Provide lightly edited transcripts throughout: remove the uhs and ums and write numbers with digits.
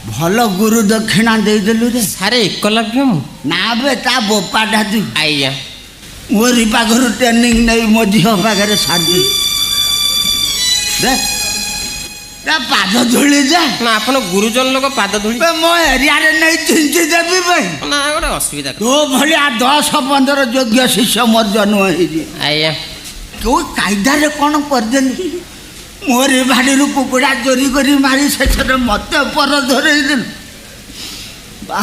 ଭଲ ଗୁରୁ ଦକ୍ଷିଣା ଦେଇଦେଲୁ ରେ। ସାରେ ଏକଲଭ୍ୟ ମୁଁ ନା ବେ ତା ବୋପାଟା ତୁ ଆଜ୍ଞା ମୋରି ପାଖରୁ ଟ୍ରେନିଂ ନେଇ ମୋ ଝିଅ ପାଖରେ ସାରି ପାଦ ଧୂଳି ଯା ନା ଆପଣ ଗୁରୁଜନ ଲୋକ ପାଦ ଧୂଳି ମୋ ଏରିଆରେ ନେଇ ଚିଞ୍ଚି ଦେବି ଭାଇ ନା ଗୋଟେ ଅସୁବିଧା ତୋ ଭଳିଆ 10-15 ଯୋଗ୍ୟ ଶିଷ୍ୟ ମୋର ଜନ୍ମ ହେଇଛି। ଆଜ୍ଞା ତୁ କାଇଦାରେ କ'ଣ କରିଦେଲି ମୋରି ଭାଡ଼ିରୁ କୁକୁଡ଼ା ଚୋରି କରି ମାରି ଶେଷରେ ମତେ ପର ଧରେଇଦେଲୁ। ବା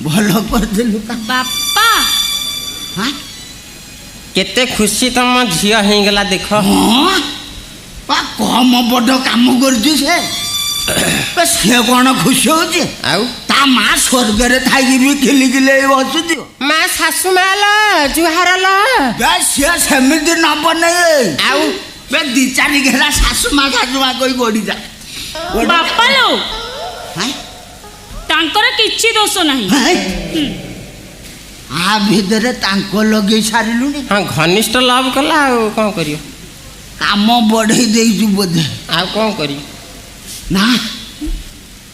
ଭଲ କରିଦେଲୁ ବାପା। କେତେ ଖୁସି ତମ ଝିଅ ହେଇଗଲା ଦେଖ। ହଁ ବା କମ ବଡ଼ କାମ କରୁଛି ସେ କ'ଣ ଖୁସି ହଉଛି ଆଉ ତା ମା ସ୍ୱର୍ଗରେ ଥାଇକି ବି ଖିଲିଖିଲି ବସୁଛି। ମା ଶାଶୁ ମା ଲ ଜୁହାର ଲ ସିଏ ସେମିତି ନବ ନାଇଁ ଆଉ ବେ 2-4 ଘେରା ଶାଶୁ ମା କହି ଗଡ଼ିଯା ବାପା ଲୋ ତାଙ୍କର କିଛି ଦୋଷ ନାହିଁ। ଆ ଭିତରେ ତାଙ୍କ ଲଗେଇ ସାରିଲୁଣି। ହଁ ଘନିଷ୍ଠ ଲଭ୍ କଲା ଆଉ କ'ଣ କରିବ କାମ ବଢ଼େଇ ଦେଇଛୁ ବୋଧେ। ଆଉ କ'ଣ କରିବ ନା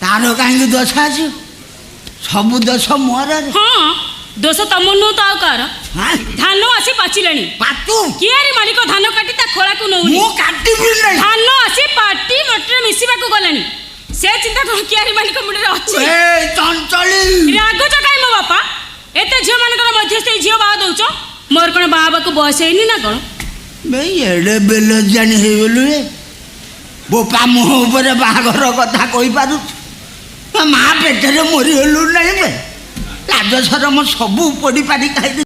ତାର କାହିଁକି ଦୋଷ ଅଛି ସବୁ ଦୋଷ ମୋର। ହଁ ଦୋଷ ତମ ନୁହଁ ତ ଆଉ କାହାର। ଧାନ ଆସି ପାଚିଲାଣି ପାତୁ କିଆରି ମାଲିକ ଧାନ କାଟି ତା ଖୋଳାକୁ ନଉନି। ମୁଁ କାଟିବି ନାହିଁ। ଧାନ ଆସି ପାଟି ମଟରେ ମିଶିବାକୁ ଗଲାଣି ସେ ଚିନ୍ତା କ'ଣ କିଆରି ମାଲିକ ମୁଣ୍ଡରେ ଅଛି। ଚଞ୍ଚଳି ରାଗୁଛ କାହିଁ ମୋ ବାପା ଏତେ ଝିଅ ମାନଙ୍କର ମଧ୍ୟସ୍ଥ ଝିଅ ବାହା ଦଉଛ ମୋର କ'ଣ ବାହା ହେବାକୁ ବୟସ ହେଇନି ନା କ'ଣ। ଏଡ଼େ ବେଲ ଜାଣି ହେଇଗଲୁ ବୋପା ମୁହଁ ଉପରେ ବାହାଘର କଥା କହିପାରୁଛୁ ମା ପେଟରେ ମରିଗଲୁ ନାହିଁ ବେ ଲାଜ ସରମ ସବୁ ପୋଡ଼ି ପାଡ଼ି ଖାଇଦେ।